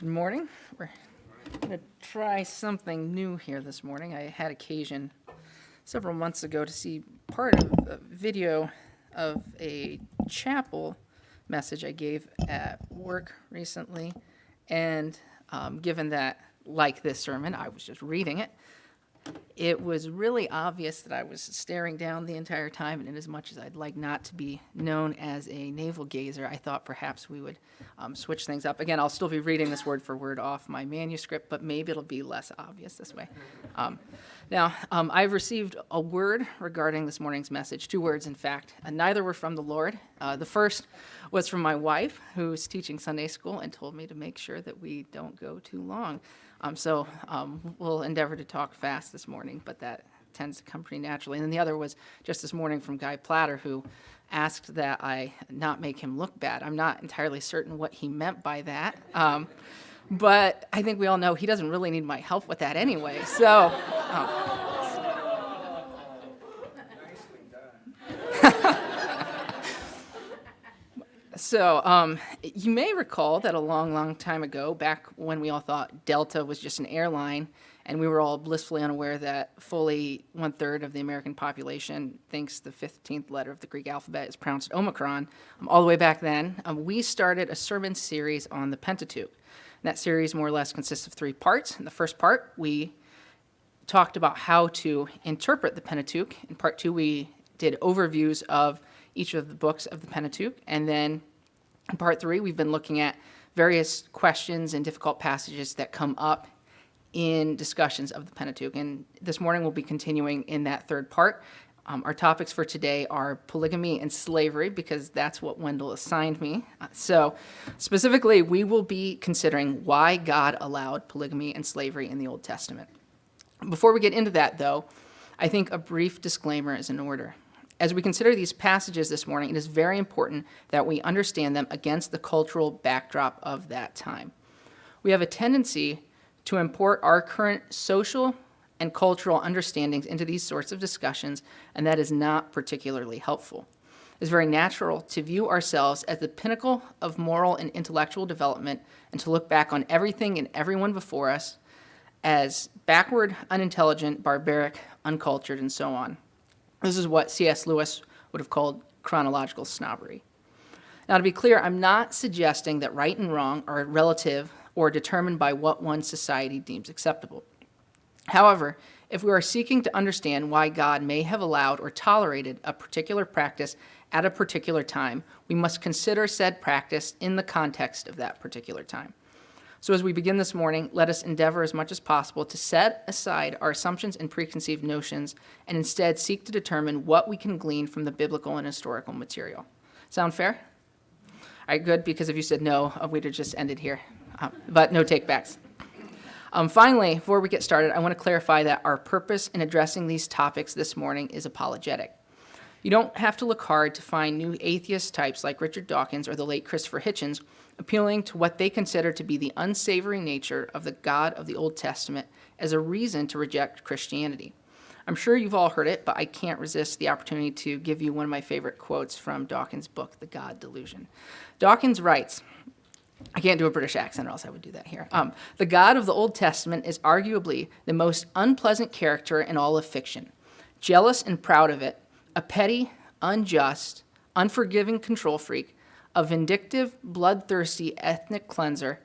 Good morning. We're going to try something new here this morning. I had occasion several months ago to see part of a video of a chapel message I gave at work recently. And given that, like this sermon, I was just reading it, it was really obvious that I was staring down the entire time, and inasmuch as I'd like not to be known as a navel gazer, I thought perhaps we would switch things up. Again, I'll still be reading this word for word off my manuscript, but maybe it'll be less obvious this way. Now, I've received a word regarding this morning's message, 2 words, in fact, and neither were from the Lord. The first was from my wife, who's teaching Sunday school, and told me to make sure that we don't go too long. So we'll endeavor to talk fast this morning, but that tends to come pretty naturally. And then the other was just this morning from Guy Platter, who asked that I not make him look bad. I'm not entirely certain what he meant by that, but I think we all know he doesn't really need my help with that anyway. So. So you may recall that a long, long time ago, back when we all thought Delta was just an airline, and we were all blissfully unaware that fully 1/3 of the American population thinks the 15th letter of the Greek alphabet is pronounced Omicron, all the way back then, we started a sermon series on the Pentateuch. And that series more or less consists of 3 parts. In the first part, we talked about how to interpret the Pentateuch. In part 2, we did overviews of each of the books of the Pentateuch. And then in part 3, we've been looking at various questions and difficult passages that come up in discussions of the Pentateuch. And this morning we'll be continuing in that 3rd part. Our topics for today are polygamy and slavery, because that's what Wendell assigned me. So specifically, we will be considering why God allowed polygamy and slavery in the Old Testament. Before we get into that, though, I think a brief disclaimer is in order. As we consider these passages this morning, it is very important that we understand them against the cultural backdrop of that time. We have a tendency to import our current social and cultural understandings into these sorts of discussions, and that is not particularly helpful. It's very natural to view ourselves as the pinnacle of moral and intellectual development, and to look back on everything and everyone before us as backward, unintelligent, barbaric, uncultured, and so on. This is what C.S. Lewis would have called chronological snobbery. Now, to be clear, I'm not suggesting that right and wrong are relative or determined by what one society deems acceptable. However, if we are seeking to understand why God may have allowed or tolerated a particular practice at a particular time, we must consider said practice in the context of that particular time. So as we begin this morning, let us endeavor as much as possible to set aside our assumptions and preconceived notions, and instead seek to determine what we can glean from the biblical and historical material. Sound fair? All right, good, because if you said no, we'd have just ended here. But no takebacks. Finally, before we get started, I want to clarify that our purpose in addressing these topics this morning is apologetic. You don't have to look hard to find new atheist types like Richard Dawkins or the late Christopher Hitchens appealing to what they consider to be the unsavory nature of the God of the Old Testament as a reason to reject Christianity. I'm sure you've all heard it, but I can't resist the opportunity to give you one of my favorite quotes from Dawkins' book, The God Delusion. Dawkins writes, I can't do a British accent or else I would do that here. The God of the Old Testament is arguably the most unpleasant character in all of fiction. Jealous and proud of it, a petty, unjust, unforgiving control freak, a vindictive, bloodthirsty ethnic cleanser,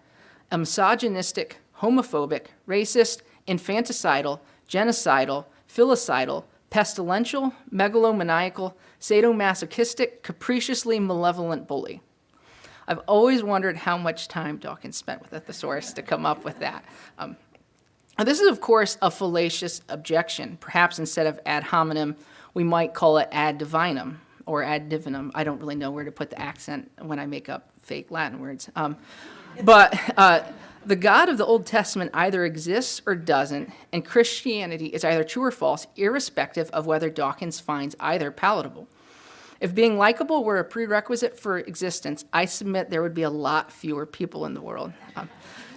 a misogynistic, homophobic, racist, infanticidal, genocidal, filicidal, pestilential, megalomaniacal, sadomasochistic, capriciously malevolent bully. I've always wondered how much time Dawkins spent with a thesaurus to come up with that. This is, of course, a fallacious objection. Perhaps instead of ad hominem, we might call it ad divinum or ad divinum. I don't really know where to put the accent when I make up fake Latin words. But the God of the Old Testament either exists or doesn't, and Christianity is either true or false, irrespective of whether Dawkins finds either palatable. If being likable were a prerequisite for existence, I submit there would be a lot fewer people in the world.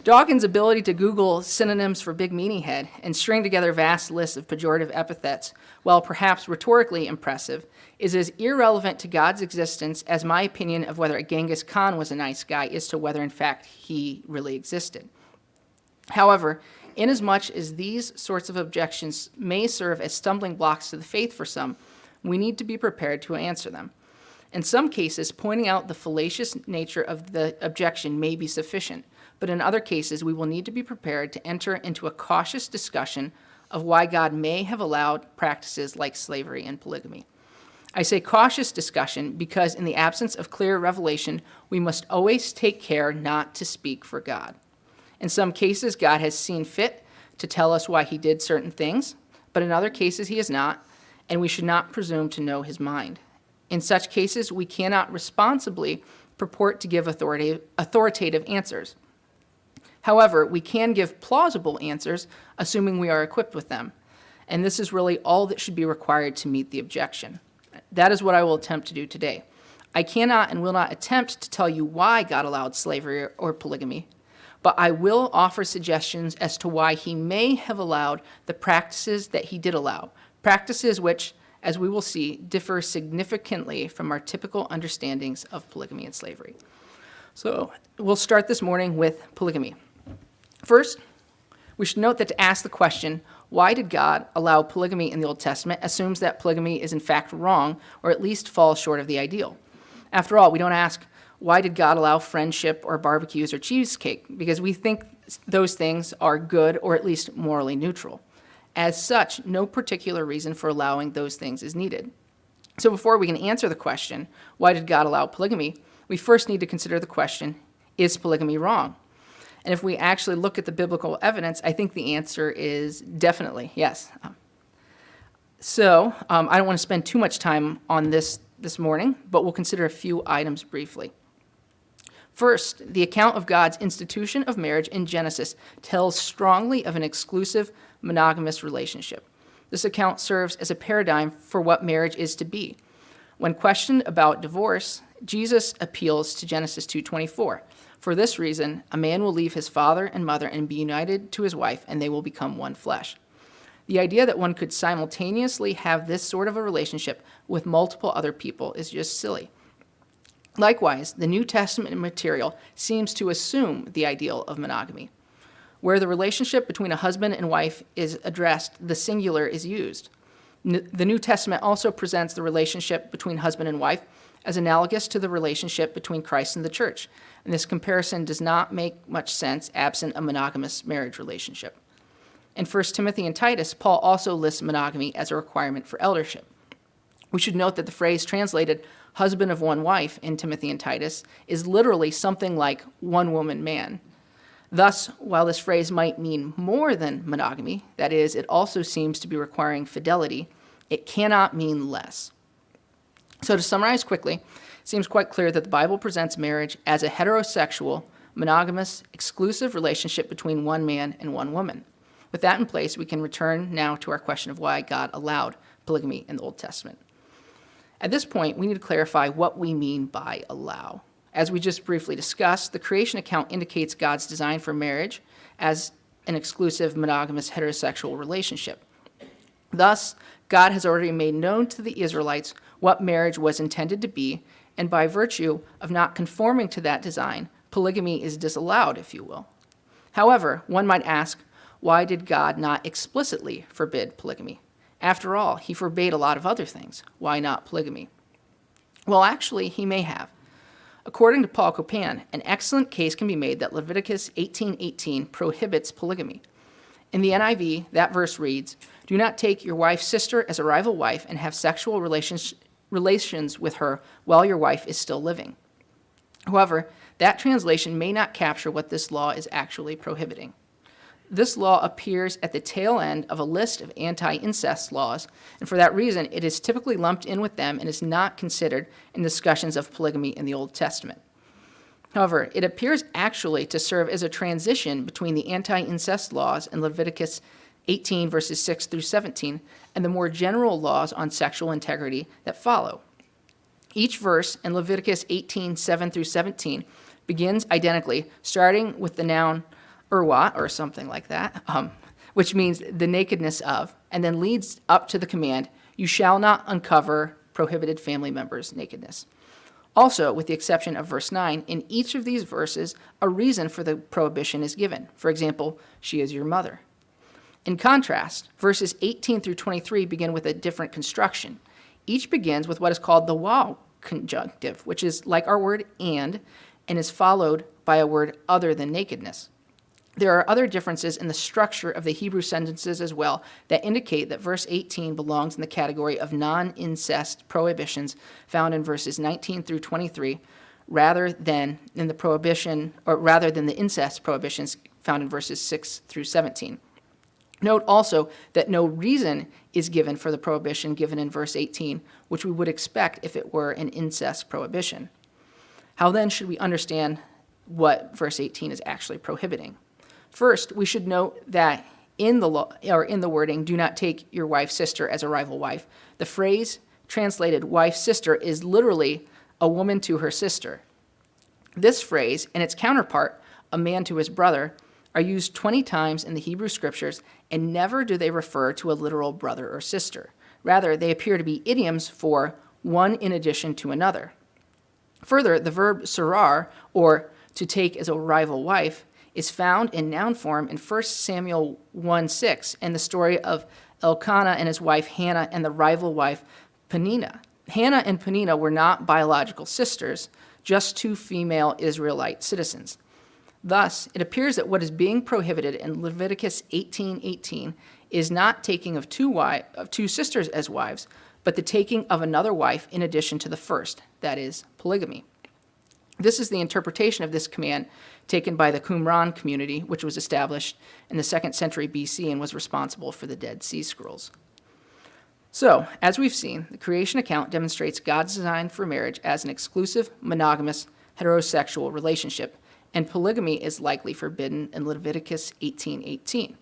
Dawkins' ability to Google synonyms for big meaning head and string together vast lists of pejorative epithets, while perhaps rhetorically impressive, is as irrelevant to God's existence as my opinion of whether Genghis Khan was a nice guy is to whether, in fact, he really existed. However, inasmuch as these sorts of objections may serve as stumbling blocks to the faith for some, we need to be prepared to answer them. In some cases, pointing out the fallacious nature of the objection may be sufficient, but in other cases, we will need to be prepared to enter into a cautious discussion of why God may have allowed practices like slavery and polygamy. I say cautious discussion because in the absence of clear revelation, we must always take care not to speak for God. In some cases, God has seen fit to tell us why he did certain things, but in other cases, he has not, and we should not presume to know his mind. In such cases, we cannot responsibly purport to give authoritative answers. However, we can give plausible answers, assuming we are equipped with them, and this is really all that should be required to meet the objection. That is what I will attempt to do today. I cannot and will not attempt to tell you why God allowed slavery or polygamy, but I will offer suggestions as to why he may have allowed the practices that he did allow, practices which, as we will see, differ significantly from our typical understandings of polygamy and slavery. So we'll start this morning with polygamy. First, we should note that to ask the question, why did God allow polygamy in the Old Testament, assumes that polygamy is in fact wrong, or at least falls short of the ideal. After all, we don't ask, why did God allow friendship or barbecues or cheesecake? Because we think those things are good or at least morally neutral. As such, no particular reason for allowing those things is needed. So before we can answer the question, why did God allow polygamy, we first need to consider the question, is polygamy wrong? And if we actually look at the biblical evidence, I think the answer is definitely yes. I don't want to spend too much time on this morning, but we'll consider a few items briefly. First, the account of God's institution of marriage in Genesis tells strongly of an exclusive monogamous relationship. This account serves as a paradigm for what marriage is to be. When questioned about divorce, Jesus appeals to Genesis 2:24. For this reason, a man will leave his father and mother and be united to his wife, and they will become one flesh. The idea that one could simultaneously have this sort of a relationship with multiple other people is just silly. Likewise, the New Testament material seems to assume the ideal of monogamy. Where the relationship between a husband and wife is addressed, the singular is used. The New Testament also presents the relationship between husband and wife as analogous to the relationship between Christ and the church, and this comparison does not make much sense absent a monogamous marriage relationship. In 1 Timothy and Titus, Paul also lists monogamy as a requirement for eldership. We should note that the phrase translated husband of one wife in Timothy and Titus is literally something like one woman man. Thus, while this phrase might mean more than monogamy, that is, it also seems to be requiring fidelity, it cannot mean less. So to summarize quickly, it seems quite clear that the Bible presents marriage as a heterosexual, monogamous, exclusive relationship between one man and one woman. With that in place, we can return now to our question of why God allowed polygamy in the Old Testament. At this point, we need to clarify what we mean by allow. As we just briefly discussed, the creation account indicates God's design for marriage as an exclusive, monogamous, heterosexual relationship. Thus, God has already made known to the Israelites what marriage was intended to be, and by virtue of not conforming to that design, polygamy is disallowed, if you will. However, one might ask, why did God not explicitly forbid polygamy? After all, he forbade a lot of other things. Why not polygamy? Well, actually, he may have. According to Paul Copan, an excellent case can be made that Leviticus 18:18 prohibits polygamy. In the NIV, that verse reads, "Do not take your wife's sister as a rival wife and have sexual relations with her while your wife is still living." However, that translation may not capture what this law is actually prohibiting. This law appears at the tail end of a list of anti-incest laws, and for that reason, it is typically lumped in with them and is not considered in discussions of polygamy in the Old Testament. However, it appears actually to serve as a transition between the anti-incest laws in Leviticus 18, verses 6 through 17, and the more general laws on sexual integrity that follow. Each verse in Leviticus 18, 7 through 17 begins identically, starting with the noun urwat, or something like that, which means the nakedness of, and then leads up to the command, you shall not uncover prohibited family members' nakedness. Also, with the exception of verse 9, in each of these verses, a reason for the prohibition is given. For example, she is your mother. In contrast, verses 18 through 23 begin with a different construction. Each begins with what is called the wow conjunctive, which is like our word and is followed by a word other than nakedness. There are other differences in the structure of the Hebrew sentences as well that indicate that verse 18 belongs in the category of non-incest prohibitions found in verses 19 through 23 rather than the incest prohibitions found in verses 6 through 17. Note also that no reason is given for the prohibition given in verse 18, which we would expect if it were an incest prohibition. How then should we understand what verse 18 is actually prohibiting? First, we should note that in the law, or in the wording, do not take your wife's sister as a rival wife, the phrase translated wife sister is literally a woman to her sister. This phrase and its counterpart, a man to his brother, are used 20 times in the Hebrew scriptures, and never do they refer to a literal brother or sister. Rather, they appear to be idioms for one in addition to another. Further, the verb sarar, or to take as a rival wife, is found in noun form in 1 Samuel 1:6 in the story of Elkanah and his wife Hannah and the rival wife Peninnah. Hannah and Peninnah were not biological sisters, just two female Israelite citizens. Thus, it appears that what is being prohibited in Leviticus 18:18 is not taking of two sisters as wives, but the taking of another wife in addition to the first, that is, polygamy. This is the interpretation of this command taken by the Qumran community, which was established in the 2nd century BC and was responsible for the Dead Sea Scrolls. So, as we've seen, the creation account demonstrates God's design for marriage as an exclusive, monogamous, heterosexual relationship, and polygamy is likely forbidden in Leviticus 18:18.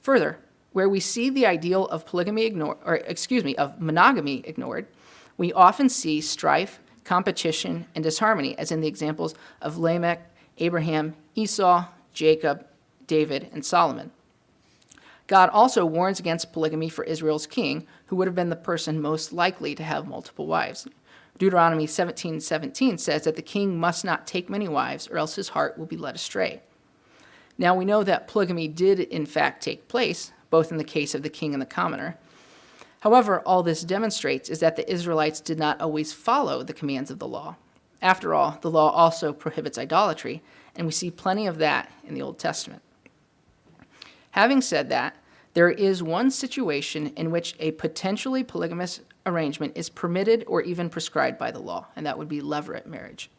Further, where we see the ideal of monogamy ignored, we often see strife, competition, and disharmony, as in the examples of Lamech, Abraham, Esau, Jacob, David, and Solomon. God also warns against polygamy for Israel's king, who would have been the person most likely to have multiple wives. Deuteronomy 17:17 says that the king must not take many wives, or else his heart will be led astray. Now, we know that polygamy did in fact take place, both in the case of the king and the commoner. However, all this demonstrates is that the Israelites did not always follow the commands of the law. After all, the law also prohibits idolatry, and we see plenty of that in the Old Testament. Having said that, there is one situation in which a potentially polygamous arrangement is permitted or even prescribed by the law, and that would be levirate marriage.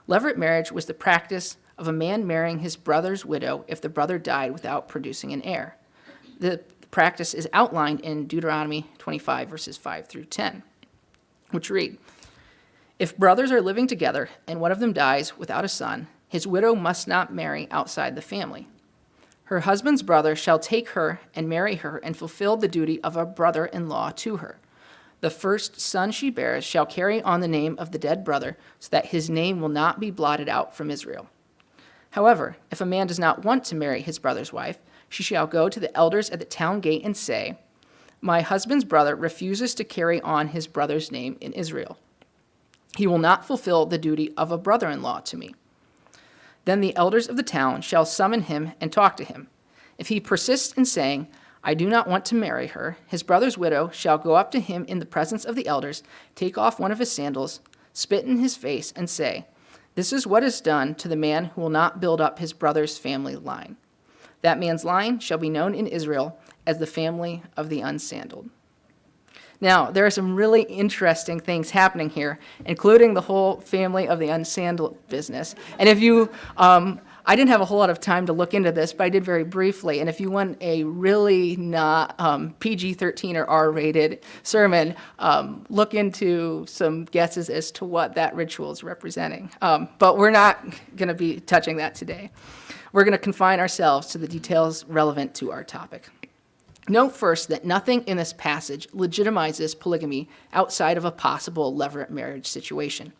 Levirate marriage was the practice of a man marrying his brother's widow if the brother died without producing an heir. The practice is outlined in Deuteronomy 25, verses 5 through 10, which read, "If brothers are living together and one of them dies without a son, his widow must not marry outside the family. Her husband's brother shall take her and marry her and fulfill the duty of a brother-in-law to her. The first son she bears shall carry on the name of the dead brother, so that his name will not be blotted out from Israel. However, if a man does not want to marry his brother's wife, she shall go to the elders at the town gate and say, 'My husband's brother refuses to carry on his brother's name in Israel. He will not fulfill the duty of a brother-in-law to me.' Then the elders of the town shall summon him and talk to him. If he persists in saying, 'I do not want to marry her,' his brother's widow shall go up to him in the presence of the elders, take off one of his sandals, spit in his face, and say, 'This is what is done to the man who will not build up his brother's family line. That man's line shall be known in Israel as the family of the unsandaled.'" Now, there are some really interesting things happening here, including the whole family of the unsandaled business. And if you, I didn't have a whole lot of time to look into this, but I did very briefly. And if you want a really not PG-13 or R-rated sermon, look into some guesses as to what that ritual is representing. But we're not going to be touching that today. We're going to confine ourselves to the details relevant to our topic. Note first that nothing in this passage legitimizes polygamy outside of a possible levirate marriage situation.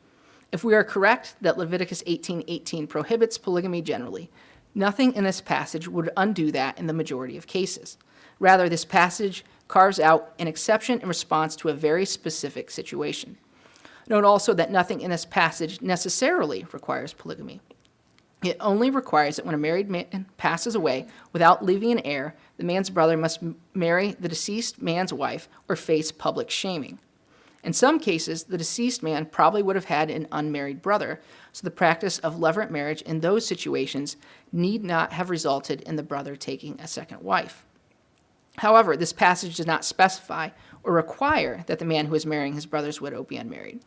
If we are correct that Leviticus 18:18 prohibits polygamy generally, Nothing in this passage would undo that in the majority of cases. Rather, this passage carves out an exception in response to a very specific situation. Note also that nothing in this passage necessarily requires polygamy. It only requires that when a married man passes away without leaving an heir, the man's brother must marry the deceased man's wife or face public shaming. In some cases, the deceased man probably would have had an unmarried brother, so the practice of levirate marriage in those situations need not have resulted in the brother taking a second wife. However, this passage does not specify or require that the man who is marrying his brother's widow be unmarried.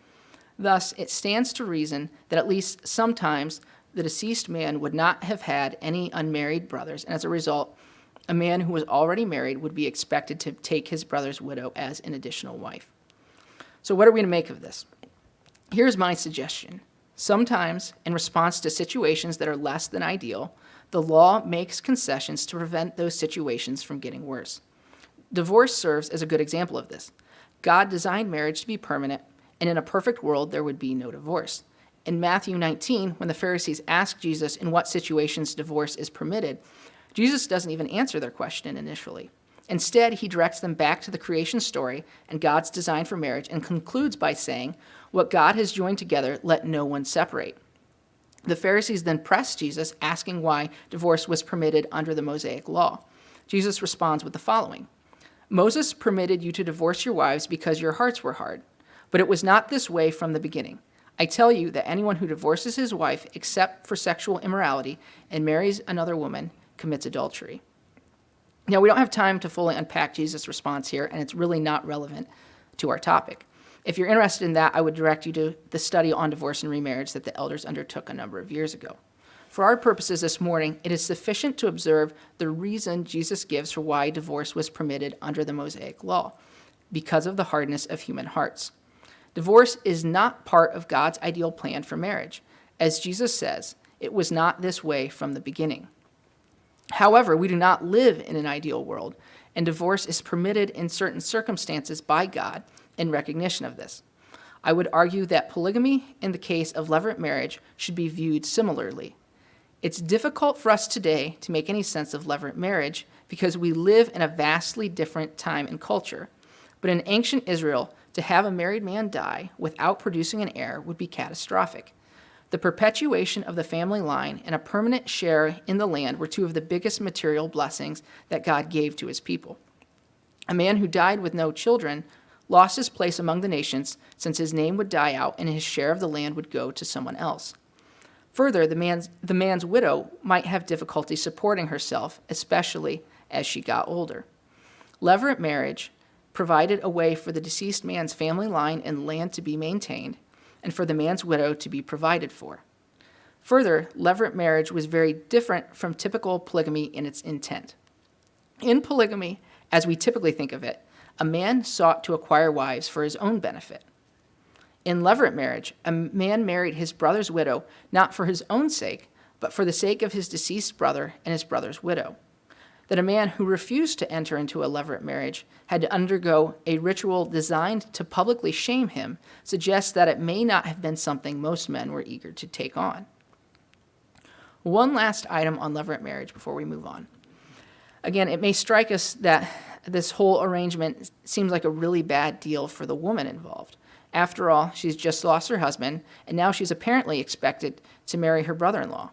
Thus, it stands to reason that at least sometimes the deceased man would not have had any unmarried brothers, and as a result, a man who was already married would be expected to take his brother's widow as an additional wife. So what are we going to make of this? Here's my suggestion. Sometimes, in response to situations that are less than ideal, the law makes concessions to prevent those situations from getting worse. Divorce serves as a good example of this. God designed marriage to be permanent, and in a perfect world, there would be no divorce. In Matthew 19, when the Pharisees ask Jesus in what situations divorce is permitted, Jesus doesn't even answer their question initially. Instead, he directs them back to the creation story and God's design for marriage and concludes by saying, "What God has joined together, let no one separate." The Pharisees then press Jesus, asking why divorce was permitted under the Mosaic Law. Jesus responds with the following: "Moses permitted you to divorce your wives because your hearts were hard, but it was not this way from the beginning. I tell you that anyone who divorces his wife except for sexual immorality and marries another woman commits adultery." Now, we don't have time to fully unpack Jesus' response here, and it's really not relevant to our topic. If you're interested in that, I would direct you to the study on divorce and remarriage that the elders undertook a number of years ago. For our purposes this morning, it is sufficient to observe the reason Jesus gives for why divorce was permitted under the Mosaic Law, because of the hardness of human hearts. Divorce is not part of God's ideal plan for marriage. As Jesus says, it was not this way from the beginning. However, we do not live in an ideal world, and divorce is permitted in certain circumstances by God in recognition of this. I would argue that polygamy in the case of levirate marriage should be viewed similarly. It's difficult for us today to make any sense of levirate marriage because we live in a vastly different time and culture. But in ancient Israel, to have a married man die without producing an heir would be catastrophic. The perpetuation of the family line and a permanent share in the land were two of the biggest material blessings that God gave to his people. A man who died with no children lost his place among the nations, since his name would die out and his share of the land would go to someone else. Further, the man's widow might have difficulty supporting herself, especially as she got older. Levirate marriage provided a way for the deceased man's family line and land to be maintained, and for the man's widow to be provided for. Further, levirate marriage was very different from typical polygamy in its intent. In polygamy, as we typically think of it, a man sought to acquire wives for his own benefit. In levirate marriage, a man married his brother's widow not for his own sake, but for the sake of his deceased brother and his brother's widow. That a man who refused to enter into a levirate marriage had to undergo a ritual designed to publicly shame him suggests that it may not have been something most men were eager to take on. One last item on levirate marriage before we move on. Again, it may strike us that this whole arrangement seems like a really bad deal for the woman involved. After all, she's just lost her husband, and now she's apparently expected to marry her brother-in-law.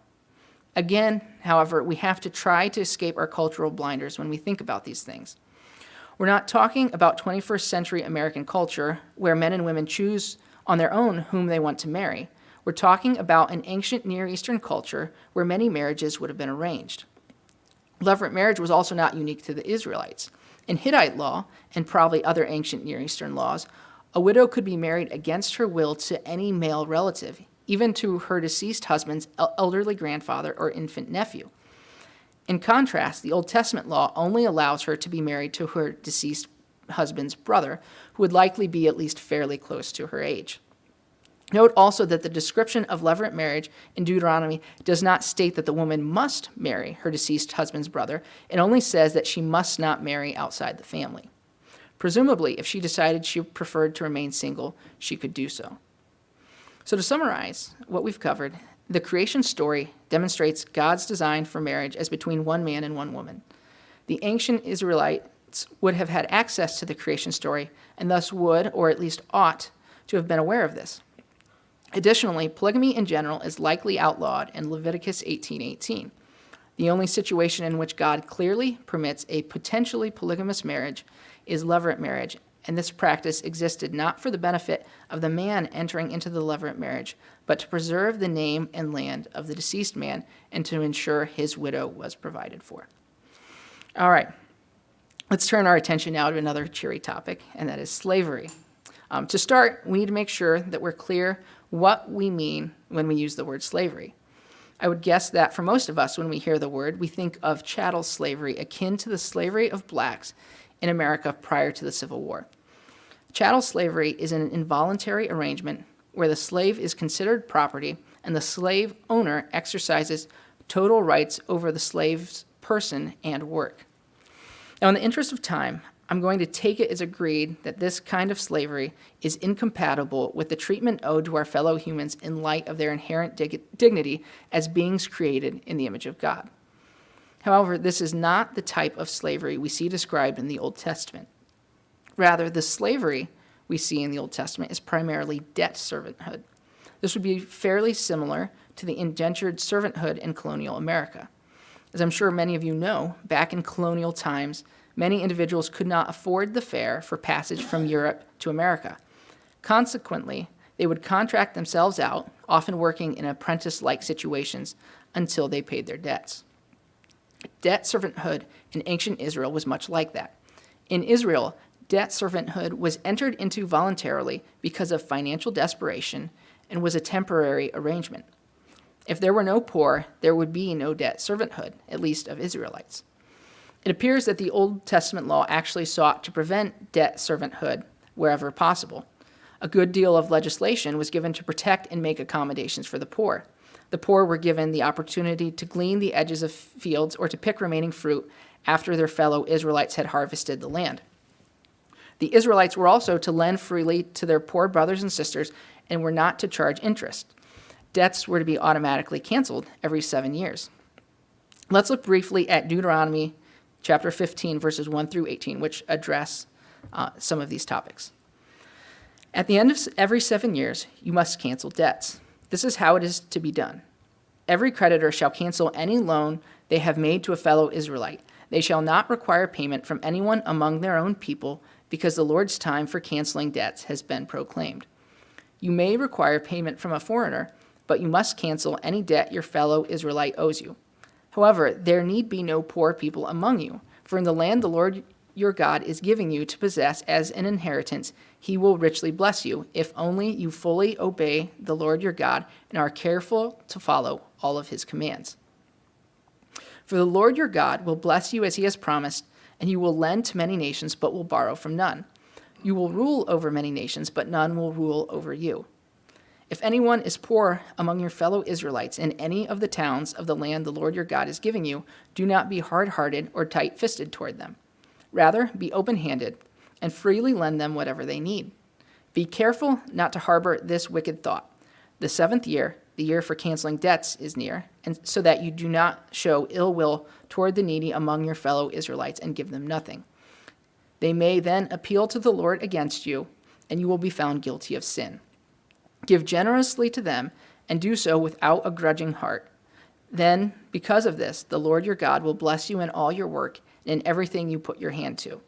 Again, however, we have to try to escape our cultural blinders when we think about these things. We're not talking about 21st century American culture where men and women choose on their own whom they want to marry. We're talking about an ancient Near Eastern culture where many marriages would have been arranged. Levirate marriage was also not unique to the Israelites. In Hittite law, and probably other ancient Near Eastern laws, a widow could be married against her will to any male relative, even to her deceased husband's elderly grandfather or infant nephew. In contrast, the Old Testament law only allows her to be married to her deceased husband's brother, who would likely be at least fairly close to her age. Note also that the description of levirate marriage in Deuteronomy does not state that the woman must marry her deceased husband's brother. It only says that she must not marry outside the family. Presumably, if she decided she preferred to remain single, she could do so. So to summarize what we've covered, The creation story demonstrates God's design for marriage as between one man and one woman. The ancient Israelites would have had access to the creation story and thus would, or at least ought, to have been aware of this. Additionally, polygamy in general is likely outlawed in Leviticus 18:18. The only situation in which God clearly permits a potentially polygamous marriage is levirate marriage, and this practice existed not for the benefit of the man entering into the levirate marriage, but to preserve the name and land of the deceased man and to ensure his widow was provided for. All right, let's turn our attention now to another cheery topic, and that is slavery. To start, we need to make sure that we're clear what we mean when we use the word slavery. I would guess that for most of us, when we hear the word, we think of chattel slavery akin to the slavery of blacks in America prior to the Civil War. Chattel slavery is an involuntary arrangement where the slave is considered property and the slave owner exercises total rights over the slave's person and work. Now, in the interest of time, I'm going to take it as agreed that this kind of slavery is incompatible with the treatment owed to our fellow humans in light of their inherent dignity as beings created in the image of God. However, this is not the type of slavery we see described in the Old Testament. Rather, the slavery we see in the Old Testament is primarily debt servanthood. This would be fairly similar to the indentured servanthood in colonial America. As I'm sure many of you know, back in colonial times, many individuals could not afford the fare for passage from Europe to America. Consequently, they would contract themselves out, often working in apprentice-like situations, until they paid their debts. Debt servanthood in ancient Israel was much like that. In Israel, debt servanthood was entered into voluntarily because of financial desperation and was a temporary arrangement. If there were no poor, there would be no debt servanthood, at least of Israelites. It appears that the Old Testament law actually sought to prevent debt servanthood wherever possible. A good deal of legislation was given to protect and make accommodations for the poor. The poor were given the opportunity to glean the edges of fields or to pick remaining fruit after their fellow Israelites had harvested the land. The Israelites were also to lend freely to their poor brothers and sisters and were not to charge interest. Debts were to be automatically canceled every 7 years. Let's look briefly at Deuteronomy Chapter 15, verses 1 through 18, which address some of these topics. At the end of every 7 years, you must cancel debts. This is how it is to be done. Every creditor shall cancel any loan they have made to a fellow Israelite. They shall not require payment from anyone among their own people, because the Lord's time for canceling debts has been proclaimed. You may require payment from a foreigner, but you must cancel any debt your fellow Israelite owes you. However, there need be no poor people among you, for in the land the Lord your God is giving you to possess as an inheritance, he will richly bless you, if only you fully obey the Lord your God and are careful to follow all of his commands. For the Lord your God will bless you as he has promised, and you will lend to many nations, but will borrow from none. You will rule over many nations, but none will rule over you. If anyone is poor among your fellow Israelites in any of the towns of the land the Lord your God is giving you, do not be hard-hearted or tight-fisted toward them. Rather, be open-handed and freely lend them whatever they need. Be careful not to harbor this wicked thought. The 7th year, the year for canceling debts, is near, and so that you do not show ill will toward the needy among your fellow Israelites and give them nothing. They may then appeal to the Lord against you, and you will be found guilty of sin. Give generously to them, and do so without a grudging heart. Then, because of this, the Lord your God will bless you in all your work and in everything you put your hand to.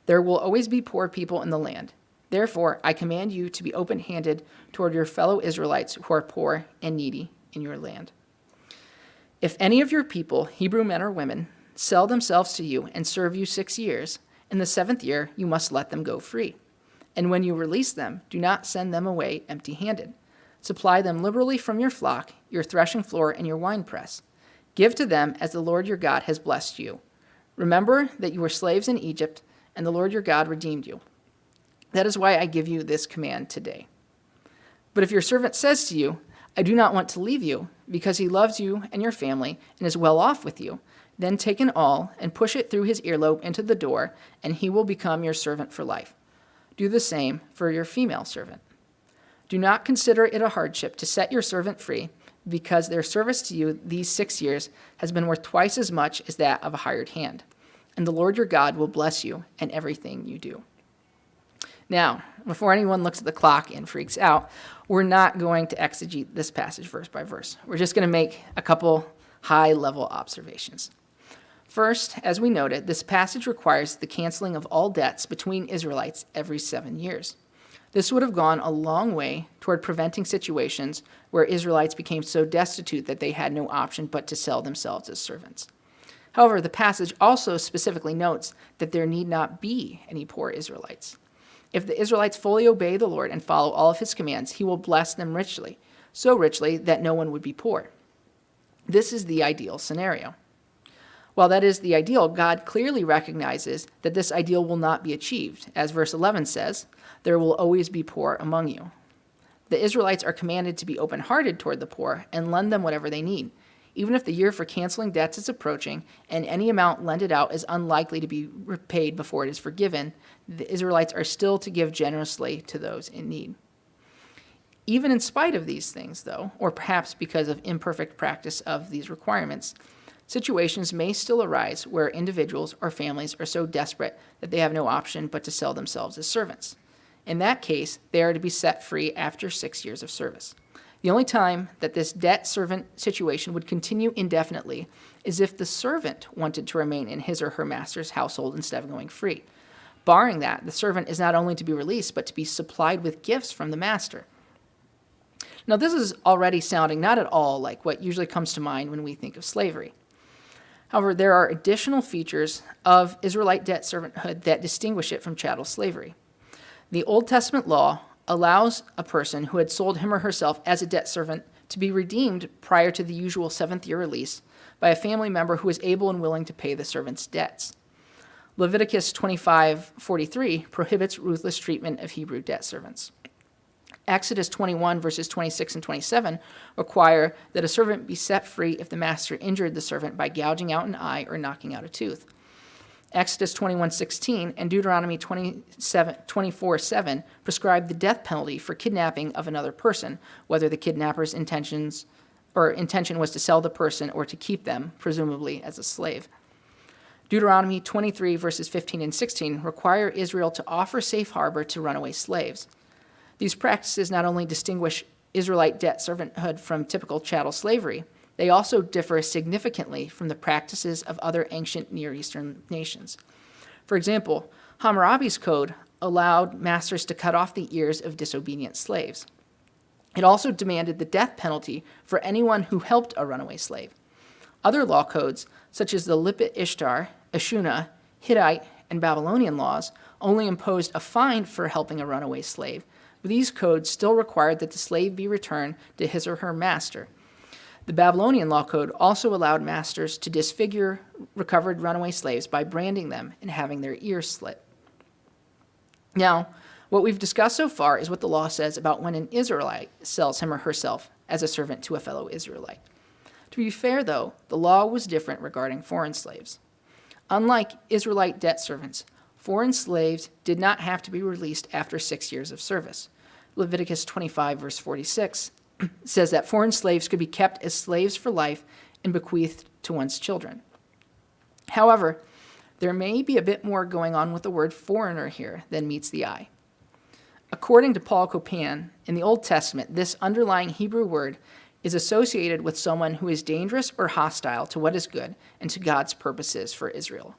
There will always be poor people in the land. Therefore, I command you to be open-handed toward your fellow Israelites who are poor and needy in your land. If any of your people, Hebrew men or women, sell themselves to you and serve you 6 years, in the 7th year you must let them go free. And when you release them, do not send them away empty-handed. Supply them liberally from your flock, your threshing floor, and your winepress. Give to them as the Lord your God has blessed you. Remember that you were slaves in Egypt, and the Lord your God redeemed you. That is why I give you this command today. But if your servant says to you, I do not want to leave you, because he loves you and your family and is well off with you, then take an awl and push it through his earlobe into the door, and he will become your servant for life. Do the same for your female servant. Do not consider it a hardship to set your servant free, because their service to you these 6 years has been worth twice as much as that of a hired hand. And the Lord your God will bless you in everything you do. Now, before anyone looks at the clock and freaks out, we're not going to exegete this passage verse by verse. We're just going to make a couple high-level observations. First, as we noted, this passage requires the canceling of all debts between Israelites every 7 years. This would have gone a long way toward preventing situations where Israelites became so destitute that they had no option but to sell themselves as servants. However, the passage also specifically notes that there need not be any poor Israelites. If the Israelites fully obey the Lord and follow all of his commands, he will bless them richly, so richly that no one would be poor. This is the ideal scenario. While that is the ideal, God clearly recognizes that this ideal will not be achieved. As verse 11 says, there will always be poor among you. The Israelites are commanded to be open-hearted toward the poor and lend them whatever they need. Even if the year for canceling debts is approaching and any amount lended out is unlikely to be repaid before it is forgiven, the Israelites are still to give generously to those in need. Even in spite of these things, though, or perhaps because of imperfect practice of these requirements, situations may still arise where individuals or families are so desperate that they have no option but to sell themselves as servants. In that case, they are to be set free after 6 years of service. The only time that this debt-servant situation would continue indefinitely is if the servant wanted to remain in his or her master's household instead of going free. Barring that, the servant is not only to be released, but to be supplied with gifts from the master. Now, this is already sounding not at all like what usually comes to mind when we think of slavery. However, there are additional features of Israelite debt servanthood that distinguish it from chattel slavery. The Old Testament law allows a person who had sold him or herself as a debt servant to be redeemed prior to the usual 7th-year release by a family member who is able and willing to pay the servant's debts. Leviticus 25:43 prohibits ruthless treatment of Hebrew debt servants. Exodus 21, verses 26 and 27 require that a servant be set free if the master injured the servant by gouging out an eye or knocking out a tooth. Exodus 21:16 and Deuteronomy 24:7 prescribe the death penalty for kidnapping of another person, whether the kidnapper's intention was to sell the person or to keep them, presumably as a slave. Deuteronomy 23, verses 15 and 16 require Israel to offer safe harbor to runaway slaves. These practices not only distinguish Israelite debt servanthood from typical chattel slavery, they also differ significantly from the practices of other ancient Near Eastern nations. For example, Hammurabi's code allowed masters to cut off the ears of disobedient slaves. It also demanded the death penalty for anyone who helped a runaway slave. Other law codes, such as the Lipit Ishtar, Ashuna, Hittite, and Babylonian laws, only imposed a fine for helping a runaway slave. But these codes still required that the slave be returned to his or her master. The Babylonian law code also allowed masters to disfigure recovered runaway slaves by branding them and having their ears slit. Now, what we've discussed so far is what the law says about when an Israelite sells him or herself as a servant to a fellow Israelite. To be fair, though, the law was different regarding foreign slaves. Unlike Israelite debt servants, foreign slaves did not have to be released after 6 years of service. Leviticus 25, verse 46 says that foreign slaves could be kept as slaves for life and bequeathed to one's children. However, there may be a bit more going on with the word foreigner here than meets the eye. According to Paul Copan, in the Old Testament, this underlying Hebrew word is associated with someone who is dangerous or hostile to what is good and to God's purposes for Israel.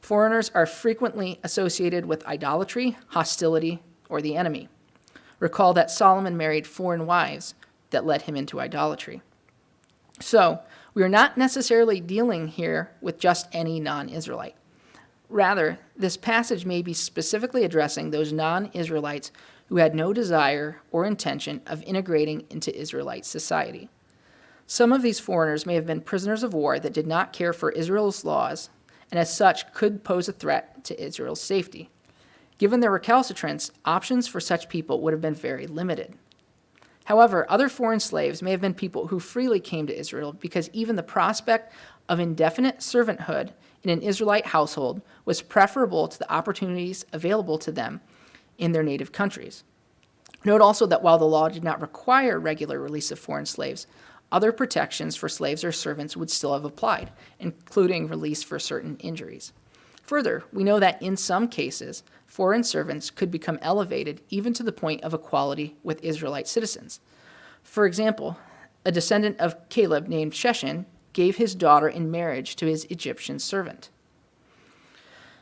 Foreigners are frequently associated with idolatry, hostility, or the enemy. Recall that Solomon married foreign wives that led him into idolatry. So, we are not necessarily dealing here with just any non-Israelite. Rather, this passage may be specifically addressing those non-Israelites who had no desire or intention of integrating into Israelite society. Some of these foreigners may have been prisoners of war that did not care for Israel's laws, and as such could pose a threat to Israel's safety. Given their recalcitrance, options for such people would have been very limited. However, other foreign slaves may have been people who freely came to Israel because even the prospect of indefinite servanthood in an Israelite household was preferable to the opportunities available to them in their native countries. Note also that while the law did not require regular release of foreign slaves, other protections for slaves or servants would still have applied, including release for certain injuries. Further, we know that in some cases, foreign servants could become elevated even to the point of equality with Israelite citizens. For example, a descendant of Caleb named Sheshan gave his daughter in marriage to his Egyptian servant.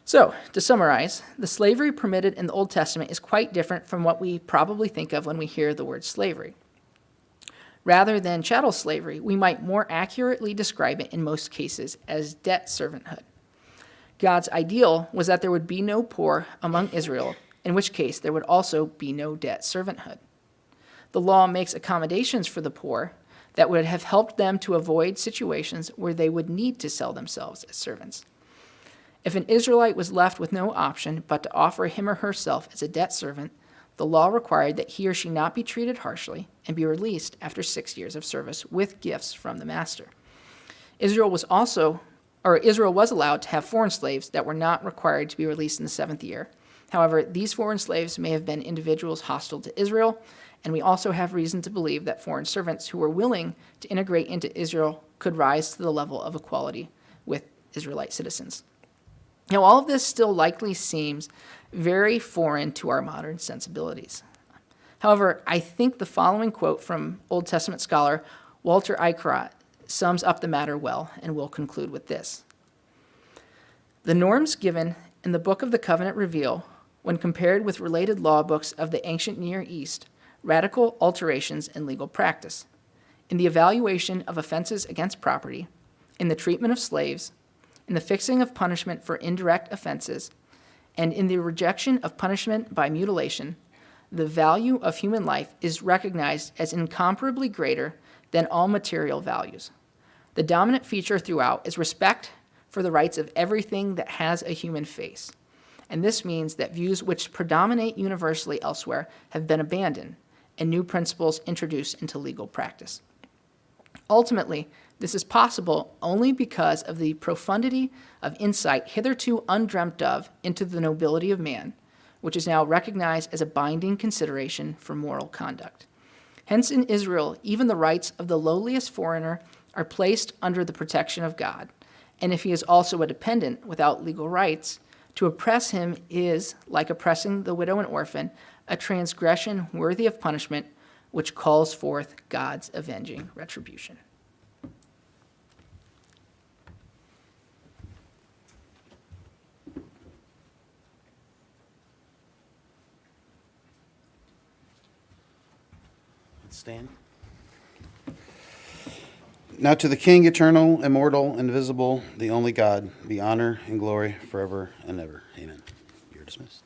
So, to summarize, the slavery permitted in the Old Testament is quite different from what we probably think of when we hear the word slavery. Rather than chattel slavery, we might more accurately describe it in most cases as debt servanthood. God's ideal was that there would be no poor among Israel, in which case there would also be no debt servanthood. The law makes accommodations for the poor that would have helped them to avoid situations where they would need to sell themselves as servants. If an Israelite was left with no option but to offer him or herself as a debt servant, the law required that he or she not be treated harshly and be released after 6 years of service with gifts from the master. Israel was allowed to have foreign slaves that were not required to be released in the 7th year. However, these foreign slaves may have been individuals hostile to Israel, and we also have reason to believe that foreign servants who were willing to integrate into Israel could rise to the level of equality with Israelite citizens. Now, all of this still likely seems very foreign to our modern sensibilities. However, I think the following quote from Old Testament scholar Walter Eichrodt sums up the matter well, and we'll conclude with this. The norms given in the Book of the Covenant reveal, when compared with related law books of the ancient Near East, radical alterations in legal practice, in the evaluation of offenses against property, in the treatment of slaves, in the fixing of punishment for indirect offenses, and in the rejection of punishment by mutilation. The value of human life is recognized as incomparably greater than all material values. The dominant feature throughout is respect for the rights of everything that has a human face. And this means that views which predominate universally elsewhere have been abandoned, and new principles introduced into legal practice. Ultimately, this is possible only because of the profundity of insight hitherto undreamt of into the nobility of man, which is now recognized as a binding consideration for moral conduct. Hence, in Israel, even the rights of the lowliest foreigner are placed under the protection of God, and if he is also a dependent without legal rights, to oppress him is, like oppressing the widow and orphan, a transgression worthy of punishment, which calls forth God's avenging retribution. Let's stand. Now to the King, eternal, immortal, invisible, the only God, be honor and glory forever and ever. Amen. You're dismissed.